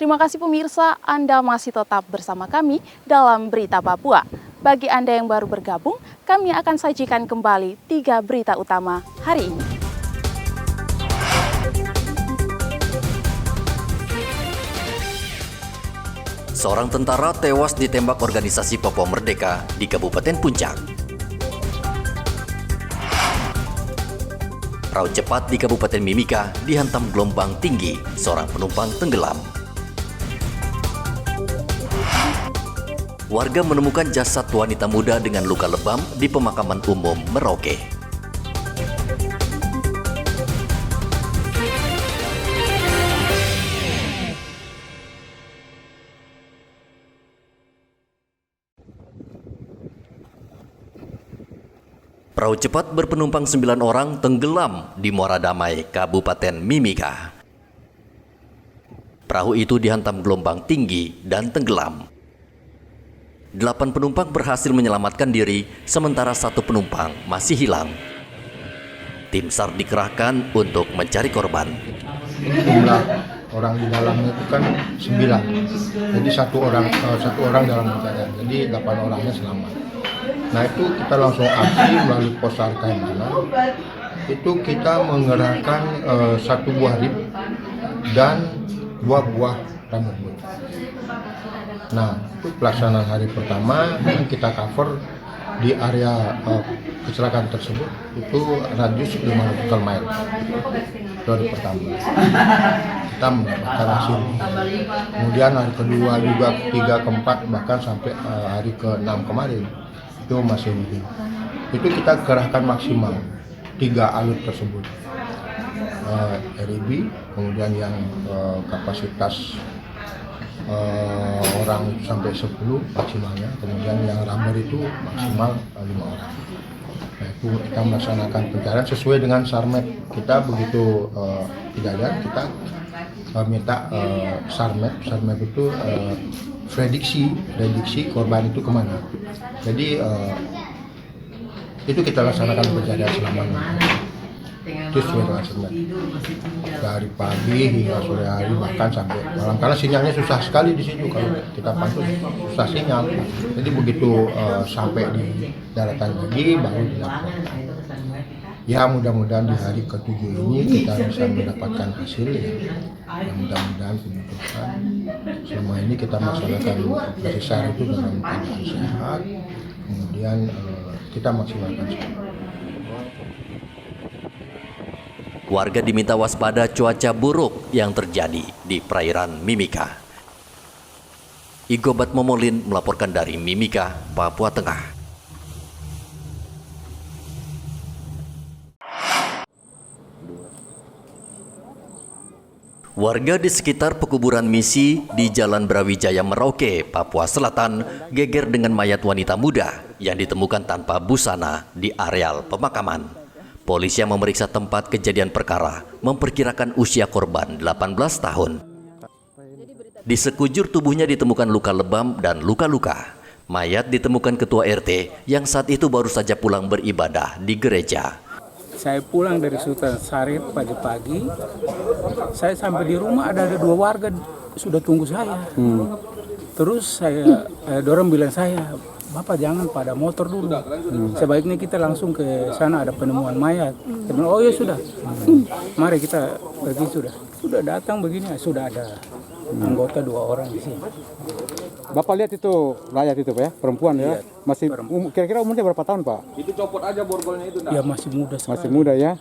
Terima kasih pemirsa, Anda masih tetap bersama kami dalam Berita Papua. Bagi Anda yang baru bergabung, kami akan sajikan kembali 3 berita utama hari ini. Seorang tentara tewas ditembak organisasi Papua Merdeka di Kabupaten Puncak. Perahu cepat di Kabupaten Mimika dihantam gelombang tinggi, seorang penumpang tenggelam. Warga menemukan jasad wanita muda dengan luka lebam di pemakaman umum Merauke. Perahu cepat berpenumpang 9 orang tenggelam di Muara Damai, Kabupaten Mimika. Perahu itu dihantam gelombang tinggi dan tenggelam. 8 penumpang berhasil menyelamatkan diri, sementara 1 penumpang masih hilang. Tim SAR dikerahkan untuk mencari korban. Jumlah orang di dalamnya itu kan 9, jadi satu orang dalam pencarian, jadi 8 orangnya selamat. Nah itu kita langsung aksi melalui pos SAR Kaimana. Itu kita mengerahkan 1 buah RIB dan 2 buah rambut. Nah itu pelaksanaan hari pertama kita cover di area kecelakaan tersebut itu radius 5 nautical mile. Itu hari pertama kita mendapatkan hasil. Kemudian hari kedua juga, ketiga, keempat, bahkan sampai hari ke-6 kemarin itu masih hidup. Itu kita kerahkan maksimal 3 alut tersebut, RIB, kemudian yang kapasitas orang sampai 10 maksimalnya, kemudian yang rubber itu maksimal 5 orang. Nah itu kita melaksanakan pencarian sesuai dengan SARMED. Kita begitu kejadian kita minta SARMED itu prediksi korban itu kemana. Jadi itu kita laksanakan pencarian selamanya. Itu sesuai dengan SARMED. Dari pagi hingga sore hari bahkan sampai malam, karena sinyalnya susah sekali di situ. Kalau kita pantau susah sinyal. Jadi begitu sampai di daratan lagi baru dilaporkan. Ya mudah-mudahan di hari ke-7 ini kita bisa mendapatkan hasil ya mudah-mudahan penuntutan. Selama ini kita melaksanakan operasi SAR itu dalam keadaan sehat, kemudian kita maksimalkan semua. Warga diminta waspada cuaca buruk yang terjadi di perairan Mimika. Igobat Momolin melaporkan dari Mimika, Papua Tengah. Warga di sekitar pekuburan misi di Jalan Brawijaya Merauke, Papua Selatan, geger dengan mayat wanita muda yang ditemukan tanpa busana di areal pemakaman. Polisi yang memeriksa tempat kejadian perkara memperkirakan usia korban 18 tahun. Di sekujur tubuhnya ditemukan luka lebam dan luka-luka. Mayat ditemukan ketua RT yang saat itu baru saja pulang beribadah di gereja. Saya pulang dari Sultan Sarif pagi-pagi, saya sampai di rumah ada 2 warga sudah tunggu saya. Terus saya dorong bilang saya, Bapak jangan pada motor dulu. Sebaiknya kita langsung ke sana, ada penemuan mayat. Saya bilang, oh ya sudah, mari kita pergi sudah. Sudah datang begini, sudah ada anggota 2 orang di sini. Bapak lihat itu mayat itu Pak ya, perempuan ya. Masih kira-kira umurnya berapa tahun Pak? Itu copot aja borgolnya itu. Ya masih muda sekali. Masih muda ya.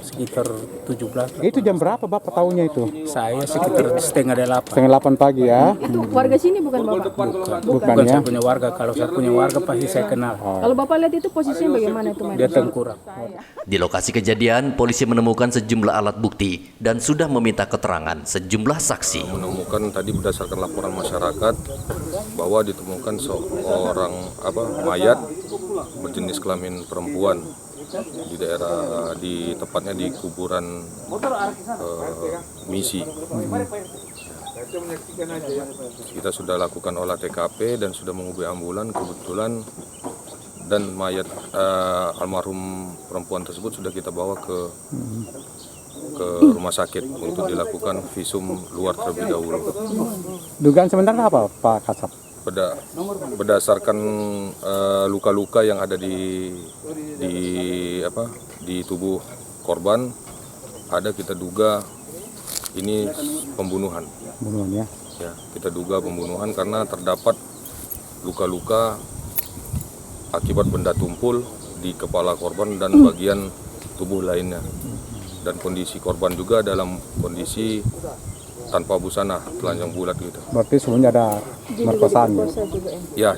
Sekitar 17. Itu jam berapa Bapak tahunya itu? Saya sekitar setengah 8. Setengah 8 pagi ya. Itu warga sini bukan Bapak? Bukan ya. Saya punya warga, kalau saya punya warga pasti saya kenal. Kalau Bapak lihat itu posisinya bagaimana itu? Dia tengkurap. Di lokasi kejadian, polisi menemukan sejumlah alat bukti dan sudah meminta keterangan sejumlah saksi. Menemukan tadi berdasarkan laporan masyarakat bahwa ditemukan seorang mayat berjenis kelamin perempuan di daerah tepatnya di kuburan misi. Kita sudah lakukan olah TKP dan sudah menghubungi ambulan kebetulan, dan mayat almarhum perempuan tersebut sudah kita bawa ke ke rumah sakit untuk dilakukan visum luar terlebih dahulu. Dugaan sementara apa Pak Kasab? Berdasarkan luka-luka yang ada di tubuh korban, ada kita duga ini pembunuhan. Pembunuhan ya. Ya, kita duga pembunuhan karena terdapat luka-luka akibat benda tumpul di kepala korban dan bagian tubuh lainnya. Dan kondisi korban juga dalam kondisi tanpa busana, telanjang bulat gitu. Berarti sebelumnya ada merkosaan ya? Ya,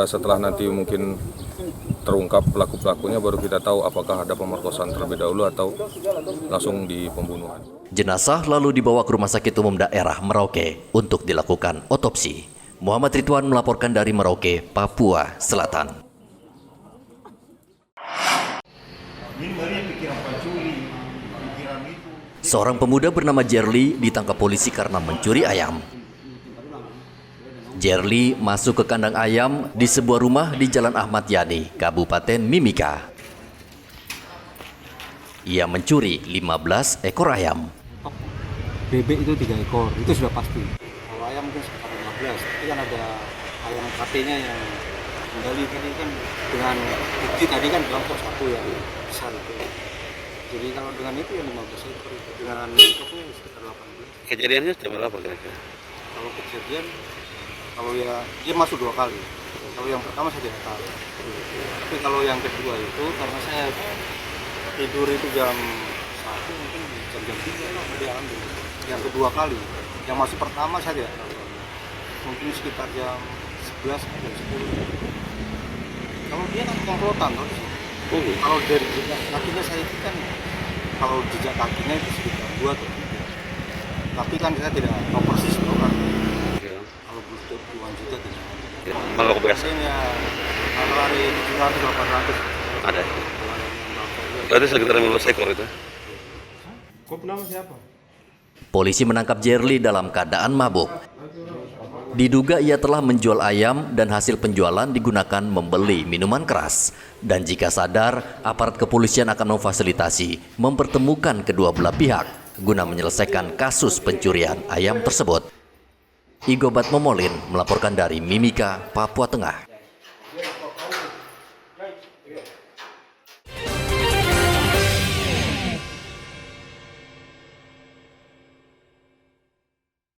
setelah nanti mungkin terungkap pelaku-pelakunya baru kita tahu apakah ada pemerkosaan terlebih dahulu atau langsung di pembunuhan. Jenazah lalu dibawa ke Rumah Sakit Umum Daerah Merauke untuk dilakukan otopsi. Muhammad Ridwan melaporkan dari Merauke, Papua Selatan. Seorang pemuda bernama Jerly ditangkap polisi karena mencuri ayam. Jerly masuk ke kandang ayam di sebuah rumah di Jalan Ahmad Yani, Kabupaten Mimika. Ia mencuri 15 ekor ayam. Bebek itu 3 ekor, itu sudah pasti. Kalau ayam mungkin sekitar 15, tapi kan ada ayam KT-nya yang kembali tadi kan dengan bukti tadi kan bilang kok satu yang besar itu. Jadi kalau dengan itu yang 15 ekor itu, dengan ekoknya sekitar 18. Kejadiannya jam berapa kira-kira? Kalau kejadian, kalau ya dia masuk 2 kali. Kalau yang pertama saya tidak tahu. Tapi kalau yang kedua itu karena saya tidur itu jam 1 mungkin jam 3 lah dia ambil. Yang kedua kali, yang masih pertama saya tidak tahu. Mungkin sekitar jam 11 atau 10. Kalau dia kan komplotan loh. Kalau dari jejak kakinya saya itu kan, kalau jejak kakinya itu sekitar 2 atau 3. Tapi kan saya tidak tahu persis loh kan. Kalau butuh puluhan juta tidak ada. Kalau biasa Biasanya kalau hari 700-800 ada. Berarti sekitar 15 ekor itu. Kok nama siapa? Polisi menangkap Jerly dalam keadaan mabuk. Diduga ia telah menjual ayam dan hasil penjualan digunakan membeli minuman keras. Dan jika sadar, aparat kepolisian akan memfasilitasi mempertemukan kedua belah pihak guna menyelesaikan kasus pencurian ayam tersebut. Igobat Momolin melaporkan dari Mimika, Papua Tengah.